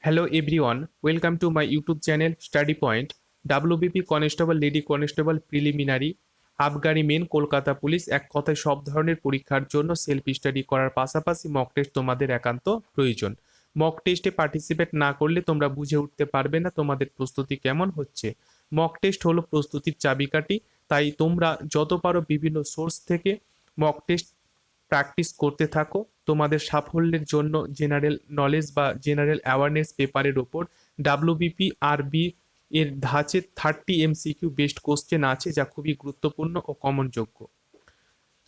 Hello everyone, welcome to my YouTube channel Study Point. WBP constable lady constable preliminary আবগারি main Kolkata police এক কথায় সব ধরনের পরীক্ষার জন্য সেলফ স্টাডি করার পাশাপাশি মক টেস্ট তোমাদের একান্ত প্রয়োজন। মক টেস্টে পার্টিসিপেট না করলে তোমরা বুঝে উঠতে পারবে না তোমাদের প্রস্তুতি কেমন হচ্ছে। মক টেস্ট হলো প্রস্তুতির চাবিকাঠি, তাই তোমরা যত পারো বিভিন্ন সোর্স থেকে মক টেস্ট প্র্যাকটিস করতে থাকো। তোমাদের সাফল্যের জন্য জেনারেল নলেজ বা জেনারেল অ্যাওয়ারনেস পেপারের ওপর ডাব্লিউবিপি আরবি এর ধাঁচে 30 এমসিকিউ বেস্ট কোশ্চেন আছে, যা খুবই গুরুত্বপূর্ণ ও কমনযোগ্য।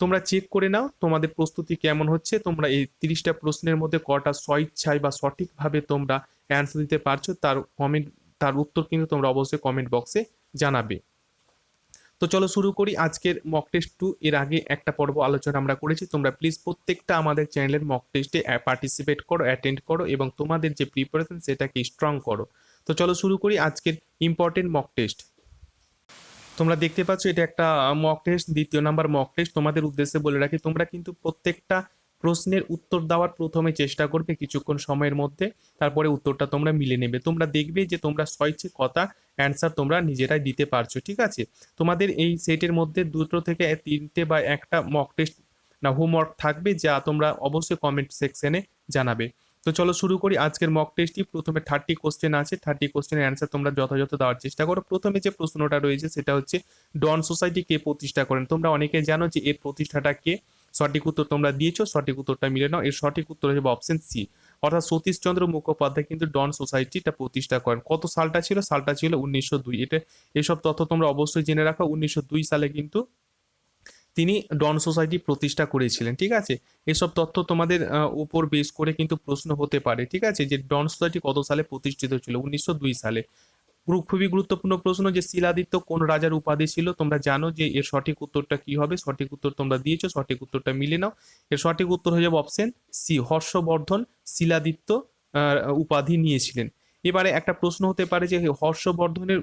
তোমরা চেক করে নাও তোমাদের প্রস্তুতি কেমন হচ্ছে। তোমরা এই 30টা প্রশ্নের মধ্যে কটা স্বইচ্ছায় বা সঠিকভাবে তোমরা অ্যান্সার দিতে পারছো তার উত্তর কিন্তু তোমরা অবশ্যই কমেন্ট বক্সে জানাবে। তো চলো শুরু করি আজকের মক টেস্ট 2। এর আগে একটা পর্ব আলোচনা আমরা করেছি। তোমরা প্লিজ প্রত্যেকটা আমাদের চ্যানেলের মক টেস্টে পার্টিসিপেট করো, অ্যাটেন্ড করো এবং তোমাদের যে প্রিপারেশন সেটাকে স্ট্রং করো। তো চলো শুরু করি আজকের ইম্পর্টেন্ট মক টেস্ট। তোমরা দেখতে পাচ্ছ এটা একটা মক টেস্ট, দ্বিতীয় নাম্বার মক টেস্ট। তোমাদের উদ্দেশ্যে বলে রাখি, তোমরা কিন্তু প্রত্যেকটা প্রশ্নের উত্তর দেওয়ার প্রথমে চেষ্টা করবে কিছুক্ষণ সময়ের মধ্যে, তারপরে উত্তরটা তোমরা মিলে নেবে। তোমরা দেখবে যে তোমরা স্বইচ্ছে কথা অ্যান্সার তোমরা নিজেরাই দিতে পারছো, ঠিক আছে। তোমাদের এই সেটের মধ্যে দুটো থেকে তিনটে বা একটা মক টেস্ট না হোমওয়ার্ক থাকবে, যা তোমরা অবশ্যই কমেন্ট সেকশনে জানাবে। তো চলো শুরু করি আজকের মক টেস্টটি। প্রথমে 30 কোশ্চেন আছে, 30 কোশ্চেনের অ্যান্সার তোমরা যথাযথ দেওয়ার চেষ্টা করো। প্রথমে যে প্রশ্নটা রয়েছে সেটা হচ্ছে, ডন সোসাইটি কে প্রতিষ্ঠা করেন? তোমরা অনেকে জানো যে এর প্রতিষ্ঠাটা কে। সঠিক উত্তর তোমরা দিয়েছো, সঠিক উত্তরটা মিলে নাও। এর সঠিক উত্তর হচ্ছে অপশন সি, অর্থাৎ সতীশচন্দ্র মুখোপাধ্যায় কিন্তু ডন সোসাইটিটা প্রতিষ্ঠা করেন। কত সালটা ছিল? সালটা ছিল 1902। এটা এসব তথ্য তোমরা অবশ্যই জেনে রাখো। 1902 সালে কিন্তু তিনি ডন সোসাইটি প্রতিষ্ঠা করেছিলেন, ঠিক আছে। এসব তথ্য তোমাদের উপর বেস করে কিন্তু প্রশ্ন হতে পারে, ঠিক আছে, যে ডন সোসাইটি কত সালে প্রতিষ্ঠিত ছিল? 1902 সালে। খুবই গুরুত্বপূর্ণ প্রশ্ন, যে শিলাদিত্য কোন রাজার উপাধি ছিল? তোমরা জানো যে এর সঠিক উত্তরটা কি হবে। সঠিক উত্তর তোমরা দিয়েছো, সঠিক উত্তরটা মিলে নাও। এর সঠিক উত্তর হয়ে যাবে অপশন সি, হর্ষবর্ধন শিলাদিত্য উপাধি নিয়েছিলেন। এবারে একটা প্রশ্ন হতে পারে যে হর্ষবর্ধনের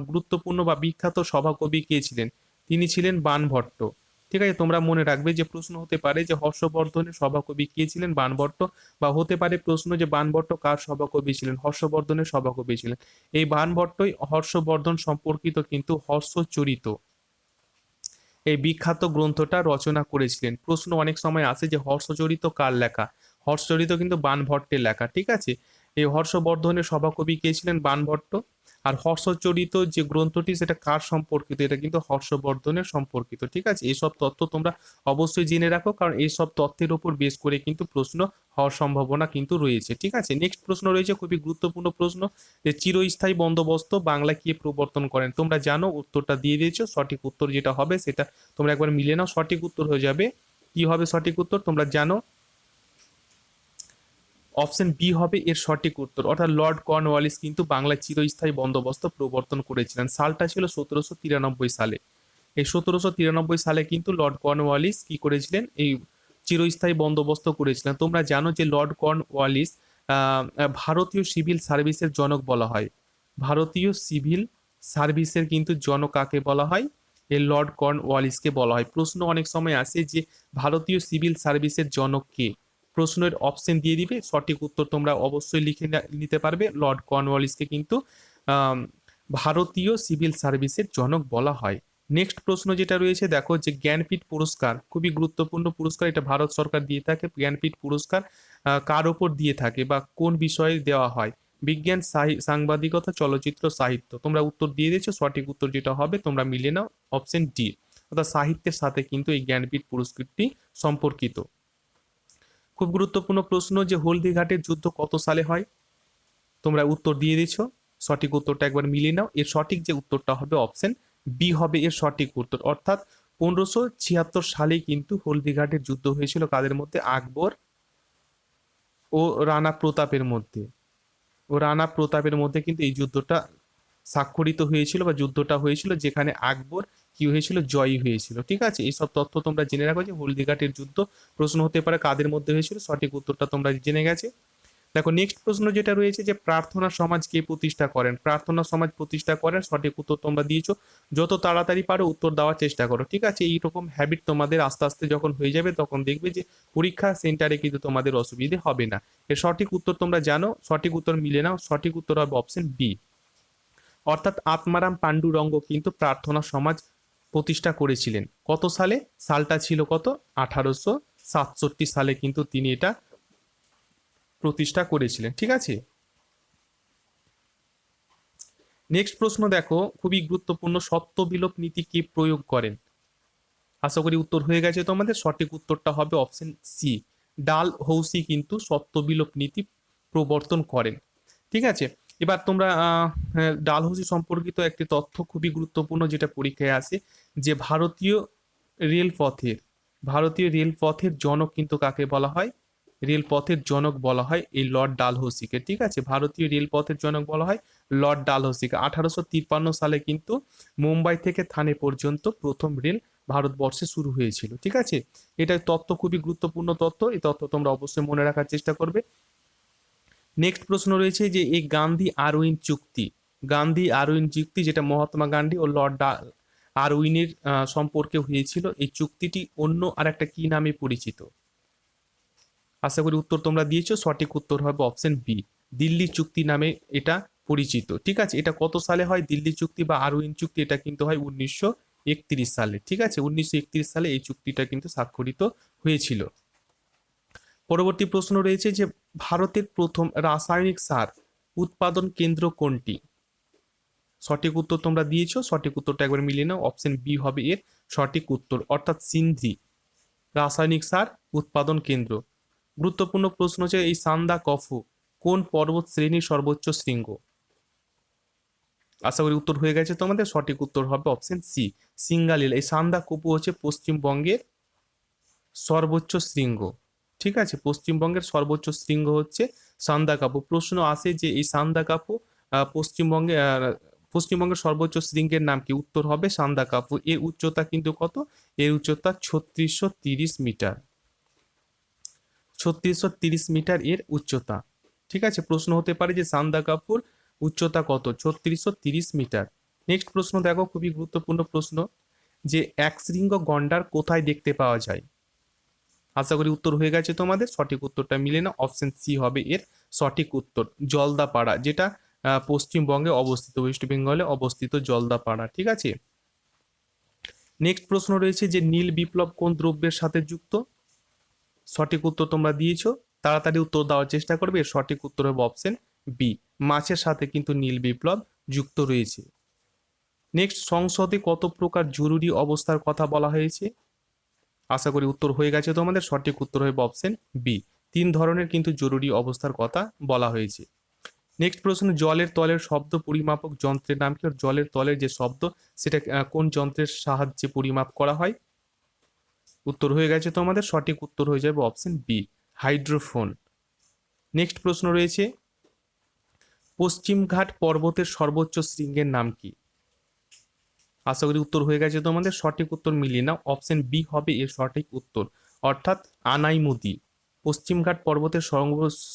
গুরুত্বপূর্ণ বা বিখ্যাত সভাকবি কে ছিলেন? তিনি ছিলেন বাণভট্ট, ঠিক আছে। তোমরা মনে রাখবে যে প্রশ্ন হতে পারে যে হর্ষবর্ধনের সভাকবি কে ছিলেন? বাণভট্ট। বা হতে পারে প্রশ্ন যে বাণভট্ট কার সভাকবি ছিলেন? হর্ষবর্ধনের সভাকবি ছিলেন। এই বাণভট্টই হর্ষবর্ধন সম্পর্কিত কিন্তু হর্ষচরিত এই বিখ্যাত গ্রন্থটা রচনা করেছিলেন। প্রশ্ন অনেক সময় আসে যে হর্ষচরিত কার লেখা? হর্ষচরিত কিন্তু বাণভট্টের লেখা, ঠিক আছে। এই হর্ষবর্ধনের সভাকবি কে ছিলেন? বাণভট্ট। আর হর্ষচরিত যে গ্রন্থটি সেটা কার সম্পর্কিত? এটা কিন্তু হর্ষবর্ধনের সম্পর্কিত, ঠিক আছে। এইসব তথ্য তোমরা অবশ্যই জেনে রাখো, কারণ এইসব তথ্যের উপর বেস করে কিন্তু প্রশ্ন হওয়ার সম্ভাবনা কিন্তু রয়েছে, ঠিক আছে। নেক্সট প্রশ্ন রয়েছে খুবই গুরুত্বপূর্ণ প্রশ্ন, যে চিরস্থায়ী বন্দোবস্ত বাংলা কে প্রবর্তন করেন? তোমরা জানো, উত্তরটা দিয়ে দিয়েছো। সঠিক উত্তর যেটা হবে সেটা তোমরা একবার মিলে নাও। সঠিক উত্তর হয়ে যাবে, কি হবে সঠিক উত্তর তোমরা জানো, অপশন বি হবে এর সঠিক উত্তর। অর্থাৎ লর্ড কর্নওয়ালিস কিন্তু বাংলায় চিরস্থায়ী বন্দোবস্ত প্রবর্তন করেছিলেন। সালটা ছিল 1793 সালে। এই 1793 সালে কিন্তু লর্ড কর্নওয়ালিস কি করেছিলেন? এই চিরস্থায়ী বন্দোবস্ত করেছিলেন। তোমরা জানো যে লর্ড কর্নওয়ালিস ভারতীয় সিভিল সার্ভিসের জনক বলা হয়। ভারতীয় সিভিল সার্ভিসের কিন্তু জনক কাকে বলা হয়? এই লর্ড কর্নওয়ালিসকে বলা হয়। প্রশ্ন অনেক সময় আসে যে ভারতীয় সিভিল সার্ভিসের জনক কে? প্রশ্নের অপশন দিয়ে দিবে, সঠিক উত্তর তোমরা অবশ্যই লিখে নিতে পারবে। লর্ড কর্নওয়ালিসকে কিন্তু আহ ভারতীয় সিভিল সার্ভিসের জনক বলা হয়। নেক্সট প্রশ্ন যেটা রয়েছে দেখো, যে জ্ঞানপীঠ পুরস্কার খুবই গুরুত্বপূর্ণ পুরস্কার, এটা ভারত সরকার দিয়ে থাকে। জ্ঞানপীঠ পুরস্কার কার ওপর দিয়ে থাকে বা কোন বিষয়ে দেওয়া হয়? বিজ্ঞান, সাংবাদিকতা, চলচ্চিত্র, সাহিত্য। তোমরা উত্তর দিয়ে দিয়েছো, সঠিক উত্তর যেটা হবে তোমরা মিলে নাও, অপশন ডি, অর্থাৎ সাহিত্যের সাথে কিন্তু এই জ্ঞানপীঠ পুরস্কারটি সম্পর্কিত। খুব গুরুত্বপূর্ণ প্রশ্ন, যে হলদিঘাটের যুদ্ধ কত সালে হয়? তোমরা উত্তর দিয়ে দিছো, সঠিক উত্তরটা একবার মিলিয়ে নাও। এর সঠিক যে উত্তরটা হবে অপশন বি হবে এর সঠিক উত্তর। অর্থাৎ 1576 সালেই কিন্তু হলদিঘাটের যুদ্ধ হয়েছিল কাদের মধ্যে? আকবর ও রানা প্রতাপের মধ্যে। রানা প্রতাপের মধ্যে কিন্তু এই যুদ্ধটা স্বাক্ষরিত হয়েছিল বা যুদ্ধটা হয়েছিল, যেখানে আকবর কি হয়েছিল? জয়ী হয়েছিল, ঠিক আছে। এইসব তথ্য তোমরা জেনে রাখো যে হলদিঘাটের যুদ্ধ প্রশ্ন হতে পারে কাদের মধ্যে হয়েছিল। সঠিক উত্তরটা তোমরা জেনে গেছে। দেখো নেক্সট প্রশ্ন যেটা রয়েছে যে প্রার্থনা সমাজ কে প্রতিষ্ঠা করেন, প্রার্থনা সমাজ প্রতিষ্ঠা করেন, সঠিক উত্তর তোমরা দিয়েছো। যত তাড়াতাড়ি পারো উত্তর দেওয়ার চেষ্টা করো, ঠিক আছে? এইরকম হ্যাবিট তোমাদের আস্তে আস্তে যখন হয়ে যাবে তখন দেখবে যে পরীক্ষা সেন্টারে কিন্তু তোমাদের অসুবিধে হবে না। এর সঠিক উত্তর তোমরা জানো, সঠিক উত্তর মিলে নাও, সঠিক উত্তর হবে অপশন বি, অর্থাৎ আত্মারাম পাণ্ডুরঙ্গ কিন্তু প্রার্থনা সমাজ প্রতিষ্ঠা করেছিলেন। কত সালে? সালটা ছিল কত? 1867 সালে কিন্তু তিনি এটা প্রতিষ্ঠা করেছিলেন, ঠিক আছে? নেক্সট প্রশ্ন দেখো, খুবই গুরুত্বপূর্ণ, সত্য বিলোপ নীতি কে প্রয়োগ করেন? আশা করি উত্তর হয়ে গেছে তোমাদের, সঠিক উত্তরটা হবে অপশন সি, ডালহৌসি কিন্তু সত্য বিলোপ নীতি প্রবর্তন করেন, ঠিক আছে? এবার তোমরা ডালহৌসি সম্পর্কিত একটি তথ্য খুবই গুরুত্বপূর্ণ যেটা পরীক্ষায় আসে, যে ভারতীয় রেলপথের জনক কিন্তু কাকে বলা হয়? রেলপথের জনক বলা হয় এই লর্ড ডালহৌসিকে, ঠিক আছে? ভারতীয় রেলপথের জনক বলা হয় লর্ড ডালহৌসিকে। 1853 সালে কিন্তু মুম্বাই থেকে থানে পর্যন্ত প্রথম রেল ভারতবর্ষে শুরু হয়েছিল, ঠিক আছে? এটা তথ্য খুবই গুরুত্বপূর্ণ তথ্য, এই তথ্য তোমরা অবশ্যই মনে রাখার চেষ্টা করবে। নেক্সট প্রশ্ন রয়েছে যে এই গান্ধী আরউইন চুক্তি যেটা মহাত্মা গান্ধী ও লর্ড আরউইনের সম্পর্কে হয়েছিল, এই চুক্তিটি অন্য আর একটা কি নামে পরিচিত? আশা করি উত্তর তোমরা দিয়েছো, সঠিক উত্তর হবে অপশন বি, দিল্লি চুক্তি নামে এটা পরিচিত, ঠিক আছে? এটা কত সালে হয় দিল্লি চুক্তি বা আরউইন চুক্তি? এটা কিন্তু হয় 1931 সালে, ঠিক আছে? 1931 সালে এই চুক্তিটা কিন্তু স্বাক্ষরিত হয়েছিল। পরবর্তী প্রশ্ন রয়েছে যে ভারতের প্রথম রাসায়নিক সার উৎপাদন কেন্দ্র কোনটি? সঠিক উত্তর তোমরা দিয়েছো, সঠিক উত্তরটা একবার মিলিয়ে নাও, অপশন বি হবে এর সঠিক উত্তর, অর্থাৎ সিন্ধি রাসায়নিক সার উৎপাদন কেন্দ্র। গুরুত্বপূর্ণ প্রশ্ন হচ্ছে এই সান্দা কফু কোন পর্বত শ্রেণীর সর্বোচ্চ শৃঙ্গ? আশা করি উত্তর হয়ে গেছে তোমাদের, সঠিক উত্তর হবে অপশন সি, সিঙ্গালিলা। এই সান্দা কফু হচ্ছে পশ্চিমবঙ্গের সর্বোচ্চ শৃঙ্গ, ঠিক আছে? পশ্চিমবঙ্গের সর্বোচ্চ শৃঙ্গ হচ্ছে সান্দাকাফু। প্রশ্ন আসে যে এই সান্দাকাফু পশ্চিমবঙ্গের সর্বোচ্চ শৃঙ্গের নাম কি? উত্তর হবে সান্দাকাফু। এর উচ্চতা কিন্তু কত? এর উচ্চতা 3630 মিটার, 3630 মিটার এর উচ্চতা, ঠিক আছে? প্রশ্ন হতে পারে যে সান্দাকাফুর উচ্চতা কত? 3630 মিটার। নেক্সট প্রশ্ন দেখো, খুবই গুরুত্বপূর্ণ প্রশ্ন, যে একশৃঙ্গ গন্ডার কোথায় দেখতে পাওয়া যায়? আশা করি উত্তর হয়ে গেছে তোমাদের, সঠিক উত্তরটা মিলে না, অপশন সি হবে এর সঠিক উত্তর, জলদাপাড়া, যেটা পশ্চিমবঙ্গে অবস্থিত, ওয়েস্ট বেঙ্গলে অবস্থিত জলদাপাড়া, ঠিক আছে? নেক্সট প্রশ্ন রয়েছে যে নীল বিপ্লব কোন দ্রব্যের সাথে যুক্ত? সঠিক উত্তর তোমরা দিয়েছো, তাড়াতাড়ি উত্তর দেওয়ার চেষ্টা করবে, এর সঠিক উত্তর হবে অপশন বি, মাছের সাথে কিন্তু নীল বিপ্লব যুক্ত রয়েছে। নেক্সট, সংসদে কত প্রকার জরুরি অবস্থার কথা বলা হয়েছে? আশা করি উত্তর হয়ে গেছে তোমাদের, সঠিক উত্তর হবে অপশন বি, 3 ধরনের কিন্তু জরুরি অবস্থার কথা বলা হয়েছে। নেক্সট প্রশ্ন, জলের তলের শব্দ পরিমাপক যন্ত্রের নাম কি? আর জলের তলের যে শব্দ সেটা কোন যন্ত্রের সাহায্যে পরিমাপ করা হয়? উত্তর হয়ে গেছে তোমাদের, সঠিক উত্তর হয়ে যাবে অপশন বি, হাইড্রোফোন। নেক্সট প্রশ্ন রয়েছে, পশ্চিমঘাট পর্বতের সর্বোচ্চ শৃঙ্গের নাম কি? আশা করি উত্তর হয়ে গেছে তোমাদের, সঠিক উত্তর মিলিয়ে নাও, অপশন বি হবে এর সঠিক উত্তর, অর্থাৎ আনাইমুদি। পশ্চিমঘাট পর্বতের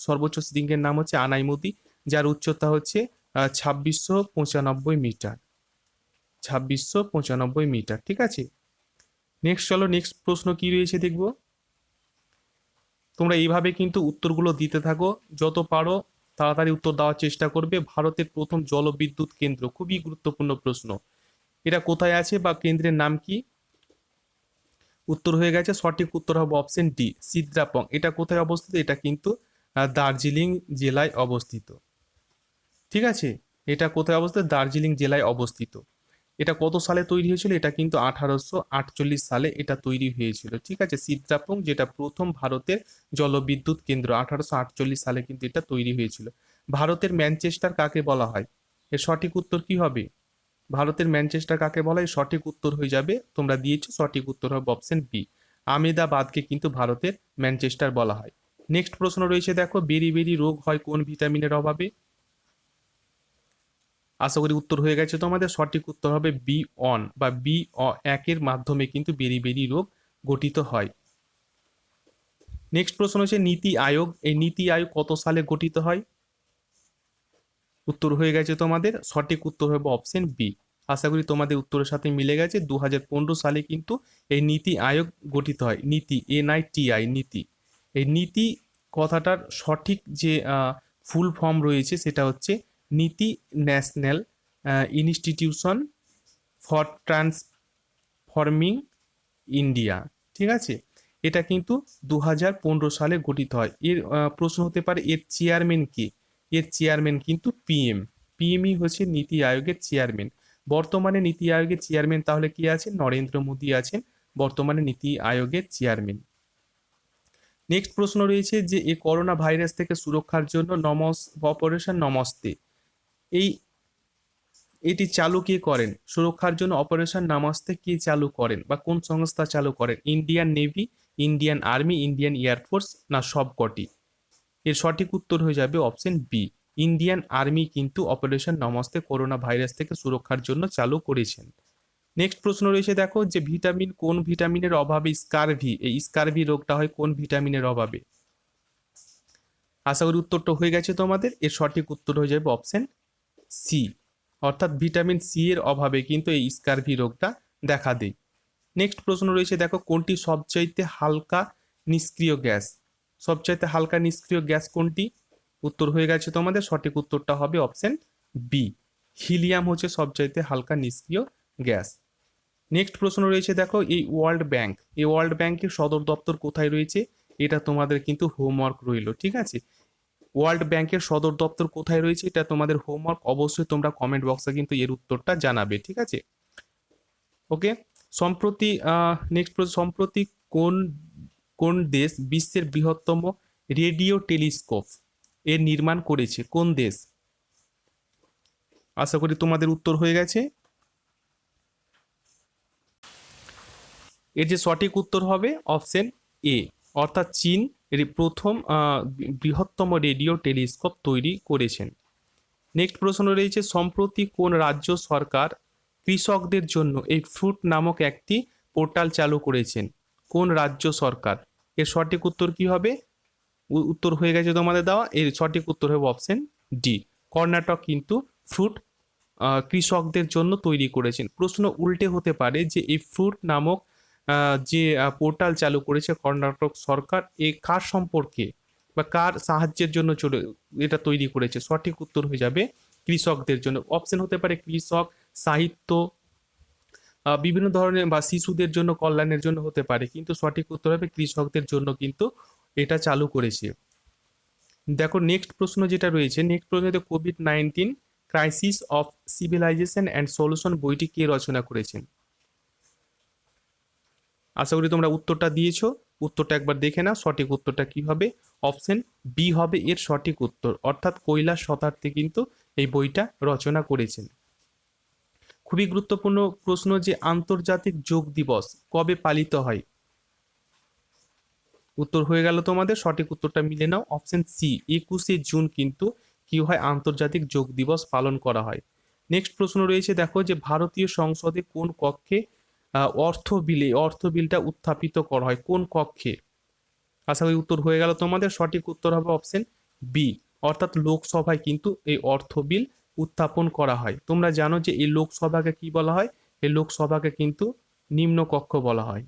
সর্বোচ্চ শৃঙ্গের নাম হচ্ছে আনাইমুদি, যার উচ্চতা হচ্ছে 2695 মিটার, 2695 মিটার, ঠিক আছে? নেক্সট চলো, নেক্সট প্রশ্ন কি রয়েছে দেখবো। তোমরা এইভাবে কিন্তু উত্তরগুলো দিতে থাকো, যত পারো তাড়াতাড়ি উত্তর দেওয়ার চেষ্টা করবে। ভারতের প্রথম জলবিদ্যুৎ কেন্দ্র, খুবই গুরুত্বপূর্ণ প্রশ্ন, এটা কোথায় আছে বা কেন্দ্রের নাম কি? উত্তর হয়ে গেছে, সঠিক উত্তর হবে অপশন ডি, সিদ্রাপং। এটা কোথায় অবস্থিত? এটা কিন্তু দার্জিলিং জেলায় অবস্থিত, ঠিক আছে? এটা কোথায় অবস্থিত? দার্জিলিং জেলায় অবস্থিত। এটা কত সালে তৈরি হয়েছিল? এটা কিন্তু 1848 সালে এটা তৈরি হয়েছিল, ঠিক আছে? সিদ্রাপং যেটা প্রথম ভারতের জলবিদ্যুৎ কেন্দ্র, 1848 সালে কিন্তু এটা তৈরি হয়েছিল। ভারতের ম্যানচেস্টার কাকে বলা হয়? এর সঠিক উত্তর কি হবে? ভারতের ম্যানচেস্টার কাকে বলা হয়? সঠিক উত্তর হয়ে যাবে, তোমরা দিয়েছো, সঠিক উত্তর হবে অপশন বি, আমেদাবাদকে কিন্তু ভারতের ম্যানচেস্টার বলা হয়। নেক্সট প্রশ্ন রয়েছে দেখো, বেরি বেরি রোগ হয় কোন ভিটামিনের অভাবে? আশা করি উত্তর হয়ে গেছে তোমাদের, সঠিক উত্তর হবে বি1 বা বি1 এর মাধ্যমে কিন্তু বেরি বেরি রোগ গঠিত হয়। নেক্সট প্রশ্ন হচ্ছে নীতি আয়োগ, এই নীতি আয়োগ কত সালে গঠিত হয়? উত্তর হয়ে গেছে তোমাদের, সঠিক উত্তর হবে অপশন বি। আশা করি তোমাদের উত্তরের সাথে মিলে গেছে। 2015 সালে কিন্তু এই নীতি আয়োগ গঠিত হয়। নীতি, NITI, নীতি। এই নীতি কথাটার সঠিক যে ফুল ফর্ম রয়েছে সেটা হচ্ছে নীতি national institution for transforming India. ঠিক আছে, এটা কিন্তু 2015 সালে গঠিত হয়। এর প্রশ্ন হতে পারে এর চেয়ারম্যান কে? এর চেয়ারম্যান কিন্তু পিএমই হচ্ছে নীতি আয়োগের চেয়ারম্যান। বর্তমানে নীতি আয়োগের চেয়ারম্যান তাহলে কি আছেন? নরেন্দ্র মোদী আছেন বর্তমানে নীতি আয়োগের চেয়ারম্যান। নেক্সট প্রশ্ন রয়েছে যে এই করোনা ভাইরাস থেকে সুরক্ষার জন্য অপারেশন নমস্তে, এই এটি চালু কে করেন? সুরক্ষার জন্য অপারেশন নামাস্তে কে চালু করেন বা কোন সংস্থা চালু করেন? Indian navy, Indian army, Indian air force, না সবকটি? এর সঠিক উত্তর হয়ে যাবে অপশন বি। ইন্ডিয়ান আর্মি কিন্তু অপারেশন নমস্তে করোনা ভাইরাস থেকে সুরক্ষার জন্য চালু করেছেন। নেক্সট প্রশ্ন রয়েছে দেখো যে ভিটামিন, কোন ভিটামিনের অভাবে স্কারভি, এই স্কারভি রোগটা হয় কোন ভিটামিনের অভাবে? আশা করি উত্তরটা হয়ে গেছে তোমাদের। এর সঠিক উত্তর হয়ে যাবে অপশন সি, অর্থাৎ ভিটামিন সি এর অভাবে কিন্তু এই স্কারভি রোগটা দেখা দেয়। নেক্সট প্রশ্ন রয়েছে দেখো কোনটি সবচাইতে হালকা নিষ্ক্রিয় গ্যাস? সবচাইতে হালকা নিষ্ক্রিয় গ্যাস কোনটি? উত্তর হয়ে গেছে তোমাদের, সঠিক উত্তরটা হবে অপশন বি। হিলিয়াম হচ্ছে সবচাইতে হালকা নিষ্ক্রিয় গ্যাস। নেক্সট প্রশ্ন রয়েছে দেখো এই ওয়ার্ল্ড ব্যাংক, এই ওয়ার্ল্ড ব্যাংকের সদর দপ্তর কোথায় রয়েছে? এটা তোমাদের কিন্তু হোমওয়ার্ক রইল। ঠিক আছে, ওয়ার্ল্ড ব্যাংকের সদর দপ্তর কোথায় রয়েছে এটা তোমাদের হোমওয়ার্ক, অবশ্যই তোমরা কমেন্ট বক্সে কিন্তু এর উত্তরটা জানাবে। ঠিক আছে, ওকে। সম্প্রতি সম্প্রতি কোন কোন দেশ বিশ্বের বৃহত্তম রেডিও টেলিস্কোপ এর নির্মাণ করেছে? কোন দেশ? আশা করি তোমাদের উত্তর হয়ে গেছে। এর যে সঠিক উত্তর হবে অপশন এ, অর্থাৎ চীন প্রথম বৃহত্তম রেডিও টেলিস্কোপ তৈরি করেছেন। নেক্সট প্রশ্ন রয়েছে সম্প্রতি কোন রাজ্য সরকার কৃষকদের জন্য এই ফ্রুট নামক একটি পোর্টাল চালু করেছেন? কোন রাজ্য সরকার? এর সঠিক উত্তর কি হবে? উত্তর হয়ে গেছে তোমাদের দেওয়া। এর সঠিক উত্তর হবে অপশন ডি, কর্ণাটক কিন্তু ফ্রুট কৃষকদের জন্য তৈরি করেছেন। প্রশ্ন উল্টে হতে পারে যে এই ফ্রুট নামক যে পোর্টাল চালু করেছে কর্ণাটক সরকার, এ কার সম্পর্কে বা কার সাহায্যের জন্য এটা তৈরি করেছে? সঠিক উত্তর হয়ে যাবে কৃষকদের জন্য। অপশন হতে পারে কৃষক, সাহিত্য, বিভিন্ন ধরনের বা শিশুদের জন্য, কল্যাণের জন্য হতে পারে, কিন্তু সঠিক উত্তর হবে কৃষকদের জন্য কিন্তু এটা চালু করেছে। দেখো নেক্সট প্রশ্ন যেটা রয়েছে, নেক্সট প্রশ্ন কোভিড-19 crisis of civilization and solution বইটি কে রচনা করেছেন? আশা করি তোমরা উত্তরটা দিয়েছো, উত্তরটা একবার দেখে নাও। সঠিক উত্তরটা কি হবে? অপশন বি হবে এর সঠিক উত্তর, অর্থাৎ কৈলাস শতার্থী কিন্তু এই বইটা রচনা করেছেন। খুবই গুরুত্বপূর্ণ প্রশ্ন যে আন্তর্জাতিক যোগ দিবস কবে পালিত হয়? উত্তর হয়ে গেল তোমাদের, সঠিক উত্তরটা মিলে নাও। অপশন সি, 21শে জুন কিন্তু কি হয়? আন্তর্জাতিক যোগ দিবস পালন করা হয়। নেক্সট প্রশ্ন রয়েছে দেখো যে ভারতীয় সংসদে কোন কক্ষে অর্থ বিলটা উত্থাপিত করা হয়? কোন কক্ষে? আশা করি উত্তর হয়ে গেল তোমাদের, সঠিক উত্তর হবে অপশন বি, অর্থাৎ লোকসভায় কিন্তু এই অর্থ বিল উত্থাপন করা হয়। তোমরা জানো যে এই লোকসভাকে কি বলা হয়? এই লোকসভাকে কিন্তু নিম্নকক্ষ বলা হয়।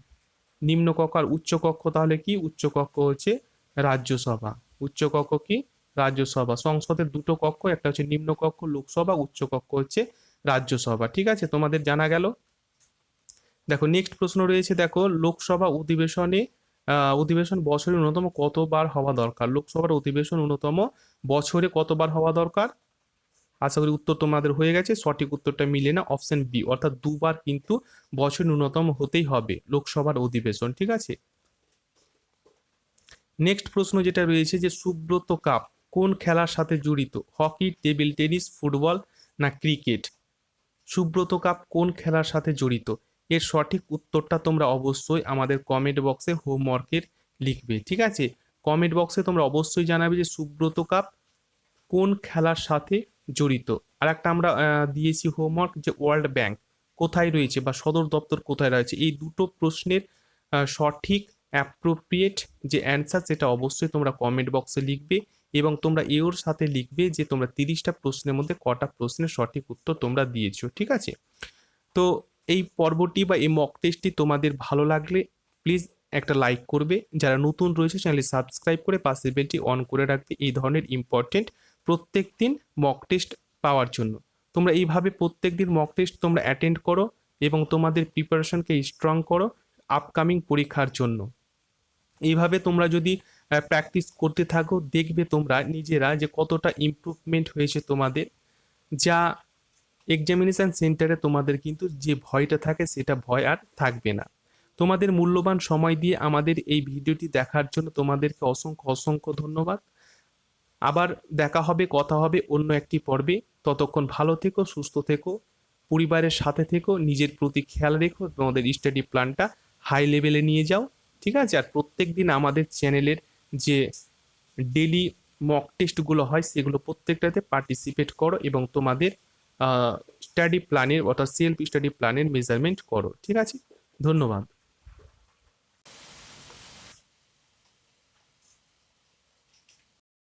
নিম্নকক্ষ আর উচ্চকক্ষ তাহলে কি? উচ্চকক্ষ হচ্ছে রাজ্যসভা। উচ্চকক্ষ কি? রাজ্যসভা। সংসদের দুটো কক্ষ, একটা হচ্ছে নিম্নকক্ষ লোকসভা, উচ্চকক্ষ হচ্ছে রাজ্যসভা। ঠিক আছে, তোমাদের জানা গেল। দেখো নেক্সট প্রশ্ন রয়েছে দেখো লোকসভা অধিবেশন বছরে ন্যূনতম কতবার হওয়া দরকার? লোকসভার অধিবেশন ন্যূনতম বছরে কতবার হওয়া দরকার? আশা করি উত্তর তোমাদের হয়ে গেছে। সঠিক উত্তরটা মিলে না, অপশন বি, অর্থাৎ দুবার কিন্তু বছর ন্যূনতম হতেই হবে লোকসভার অধিবেশন। ঠিক আছে, নেক্সট প্রশ্ন যেটা রয়েছে যে সুব্রত কাপ কোন খেলার সাথে জড়িত? হকি, টেবিল টেনিস, ফুটবল, না ক্রিকেট? সুব্রত কাপ কোন খেলার সাথে জড়িত? এর সঠিক উত্তরটা তোমরা অবশ্যই আমাদের কমেন্ট বক্সে হোমওয়ার্কের লিখবে। ঠিক আছে, কমেন্ট বক্সে তোমরা অবশ্যই জানাবে যে সুব্রত কাপ কোন খেলার সাথে জড়িত। আর একটা আমরা দিয়েছি হোমওয়ার্ক যে ওয়ার্ল্ড ব্যাংক কোথায় রয়েছে বা সদর দপ্তর কোথায় রয়েছে। এই দুটো প্রশ্নের সঠিক অ্যাপ্রোপ্রিয়েট যে অ্যান্সার সেটা অবশ্যই তোমরা কমেন্ট বক্সে লিখবে এবং তোমরা এর সাথে লিখবে যে তোমরা 30টা প্রশ্নের মধ্যে কটা প্রশ্নের সঠিক উত্তর তোমরা দিয়েছো, ঠিক আছে? তো এই পর্বটি বা এই মক টেস্টটি তোমাদের ভালো লাগলে প্লিজ একটা লাইক করবে, যারা নতুন রয়েছে চ্যানেলটি সাবস্ক্রাইব করে পাশের বেলটি অন করে রাখবে এই ধরনের ইম্পর্টেন্ট প্রত্যেক দিন মক টেস্ট পাওয়ার জন্য। তোমরা এইভাবে প্রত্যেক দিন মক টেস্ট তোমরা অ্যাটেন্ড করো এবং তোমাদের প্রিপারেশনকে স্ট্রং করো আপকামিং পরীক্ষার জন্য। এইভাবে তোমরা যদি প্র্যাকটিস করতে থাকো দেখবে তোমরা নিজেরা যে কতটা ইমপ্রুভমেন্ট হয়েছে তোমাদের, যা এক্সামিনেশন সেন্টারে তোমাদের কিন্তু যে ভয়টা থাকে সেটা ভয় আর থাকবে না। তোমাদের মূল্যবান সময় দিয়ে আমাদের এই ভিডিওটি দেখার জন্য তোমাদেরকে অসংখ্য অসংখ্য ধন্যবাদ। আবার দেখা হবে, কথা হবে অন্য একটি পর্বে। ততক্ষণ ভালো থেকো, সুস্থ থেকো, পরিবারের সাথে থেকো, নিজের প্রতি খেয়াল রেখো, তোমাদের স্টাডি প্ল্যানটা হাই লেভেলে নিয়ে যাও, ঠিক আছে? আর প্রত্যেক দিন আমাদের চ্যানেলের যে ডেলি মক টেস্টগুলো হয় সেগুলো প্রত্যেকটাতে পার্টিসিপেট করো এবং তোমাদের স্টাডি প্ল্যানের অর্থাৎ সেলফ স্টাডি প্ল্যানের মেজারমেন্ট করো, ঠিক আছে? ধন্যবাদ।